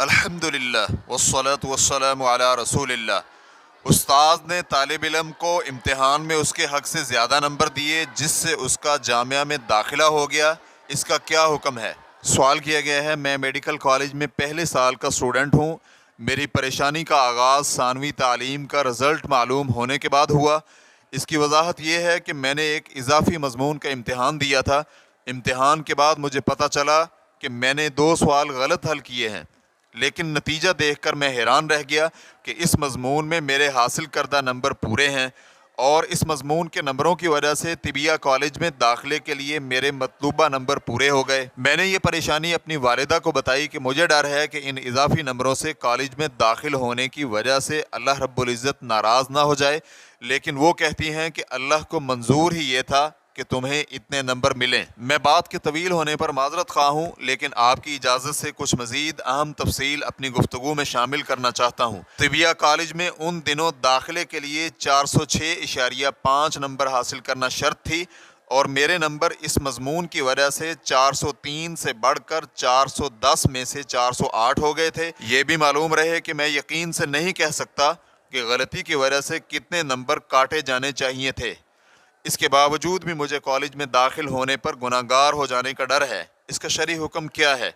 الحمدللہ والصلاة والسلام علی رسول اللہ۔ استاذ نے طالب علم کو امتحان میں اس کے حق سے زیادہ نمبر دیے جس سے اس کا جامعہ میں داخلہ ہو گیا، اس کا کیا حکم ہے؟ سوال کیا گیا ہے، میں میڈیکل کالج میں پہلے سال کا اسٹوڈنٹ ہوں۔ میری پریشانی کا آغاز ثانوی تعلیم کا رزلٹ معلوم ہونے کے بعد ہوا۔ اس کی وضاحت یہ ہے کہ میں نے ایک اضافی مضمون کا امتحان دیا تھا۔ امتحان کے بعد مجھے پتہ چلا کہ میں نے 2 سوال غلط حل کیے ہیں، لیکن نتیجہ دیکھ کر میں حیران رہ گیا کہ اس مضمون میں میرے حاصل کردہ نمبر پورے ہیں اور اس مضمون کے نمبروں کی وجہ سے طبیہ کالج میں داخلے کے لیے میرے مطلوبہ نمبر پورے ہو گئے۔ میں نے یہ پریشانی اپنی والدہ کو بتائی کہ مجھے ڈر ہے کہ ان اضافی نمبروں سے کالج میں داخل ہونے کی وجہ سے اللہ رب العزت ناراض نہ ہو جائے، لیکن وہ کہتی ہیں کہ اللہ کو منظور ہی یہ تھا کہ تمہیں اتنے نمبر ملیں۔ میں بات کے طویل ہونے پر معذرت خواہ ہوں، لیکن آپ کی اجازت سے کچھ مزید اہم تفصیل اپنی گفتگو میں شامل کرنا چاہتا ہوں۔ طبیہ کالج میں ان دنوں داخلے کے لیے 406.5 نمبر حاصل کرنا شرط تھی اور میرے نمبر اس مضمون کی وجہ سے 403 سے بڑھ کر 410 میں سے 408 ہو گئے تھے۔ یہ بھی معلوم رہے کہ میں یقین سے نہیں کہہ سکتا کہ غلطی کی وجہ سے کتنے نمبر کاٹے جانے چاہیے تھے۔ اس کے باوجود بھی مجھے کالج میں داخل ہونے پر گناہ گار ہو جانے کا ڈر ہے۔ اس کا شرعی حکم کیا ہے؟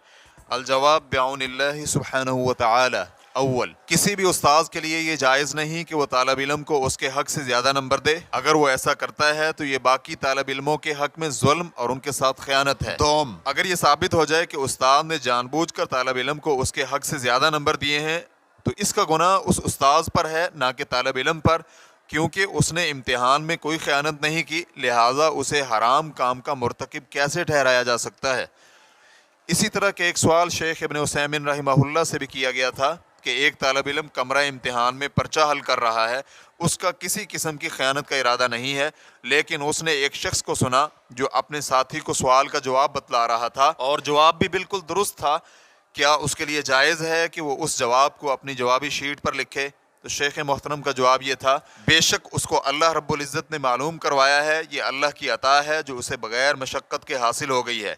الجواب بعون اللہ سبحانہ وتعالی۔ اول، کسی بھی استاذ کے لیے یہ جائز نہیں کہ وہ طالب علم کو اس کے حق سے زیادہ نمبر دے۔ اگر وہ ایسا کرتا ہے تو یہ باقی طالب علموں کے حق میں ظلم اور ان کے ساتھ خیانت ہے۔ دوم، اگر یہ ثابت ہو جائے کہ استاد نے جان بوجھ کر طالب علم کو اس کے حق سے زیادہ نمبر دیے ہیں تو اس کا گناہ اس استاذ پر ہے، نہ کہ طالب علم پر، کیونکہ اس نے امتحان میں کوئی خیانت نہیں کی، لہٰذا اسے حرام کام کا مرتکب کیسے ٹھہرایا جا سکتا ہے؟ اسی طرح کے ایک سوال شیخ ابن عثیمین رحمہ اللہ سے بھی کیا گیا تھا کہ ایک طالب علم کمرہ امتحان میں پرچہ حل کر رہا ہے، اس کا کسی قسم کی خیانت کا ارادہ نہیں ہے، لیکن اس نے ایک شخص کو سنا جو اپنے ساتھی کو سوال کا جواب بتلا رہا تھا اور جواب بھی بالکل درست تھا۔ کیا اس کے لیے جائز ہے کہ وہ اس جواب کو اپنی جوابی شیٹ پر لکھے؟ تو شیخ محترم کا جواب یہ تھا، بے شک اس کو اللہ رب العزت نے معلوم کروایا ہے، یہ اللہ کی عطا ہے جو اسے بغیر مشقت کے حاصل ہو گئی ہے۔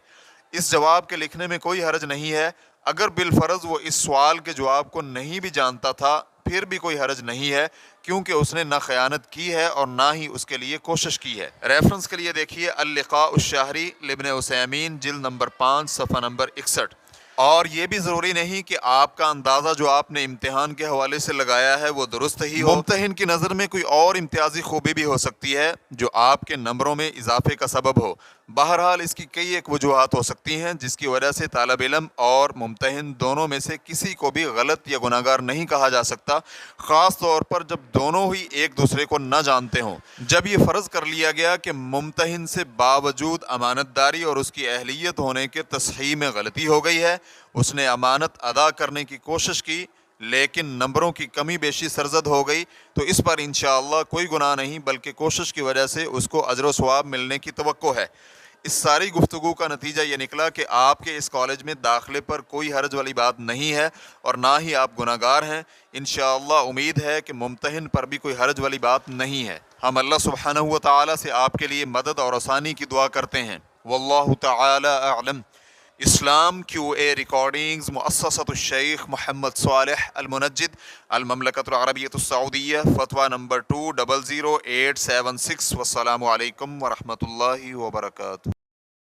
اس جواب کے لکھنے میں کوئی حرج نہیں ہے۔ اگر بالفرض وہ اس سوال کے جواب کو نہیں بھی جانتا تھا پھر بھی کوئی حرج نہیں ہے، کیونکہ اس نے نہ خیانت کی ہے اور نہ ہی اس کے لیے کوشش کی ہے۔ ریفرنس کے لیے دیکھیے اللقاء الشہری لابن عثیمین جلد نمبر 5 صفحہ نمبر 61۔ اور یہ بھی ضروری نہیں کہ آپ کا اندازہ جو آپ نے امتحان کے حوالے سے لگایا ہے وہ درست ہی ہو۔ ممتحن کی نظر میں کوئی اور امتیازی خوبی بھی ہو سکتی ہے جو آپ کے نمبروں میں اضافے کا سبب ہو۔ بہرحال اس کی کئی ایک وجوہات ہو سکتی ہیں جس کی وجہ سے طالب علم اور ممتحن دونوں میں سے کسی کو بھی غلط یا گناہ گار نہیں کہا جا سکتا، خاص طور پر جب دونوں ہی ایک دوسرے کو نہ جانتے ہوں۔ جب یہ فرض کر لیا گیا کہ ممتحن سے باوجود امانت داری اور اس کی اہلیت ہونے کے تصحیح میں غلطی ہو گئی ہے، اس نے امانت ادا کرنے کی کوشش کی لیکن نمبروں کی کمی بیشی سرزد ہو گئی، تو اس پر انشاءاللہ کوئی گناہ نہیں بلکہ کوشش کی وجہ سے اس کو اجر و ثواب ملنے کی توقع ہے۔ اس ساری گفتگو کا نتیجہ یہ نکلا کہ آپ کے اس کالج میں داخلے پر کوئی حرج والی بات نہیں ہے اور نہ ہی آپ گناہ گار ہیں۔ انشاءاللہ امید ہے کہ ممتحن پر بھی کوئی حرج والی بات نہیں ہے۔ ہم اللہ سبحانہ و تعالی سے آپ کے لیے مدد اور آسانی کی دعا کرتے ہیں۔ واللہ تعالی اعلم۔ اسلام کیو اے ریکارڈنگز، مؤسسۃ الشیخ محمد صالح المنجد، المملکۃ العربیۃ السعودیہ، فتویٰ نمبر 200876۔ والسلام علیکم ورحمۃ اللہ وبرکاتہ۔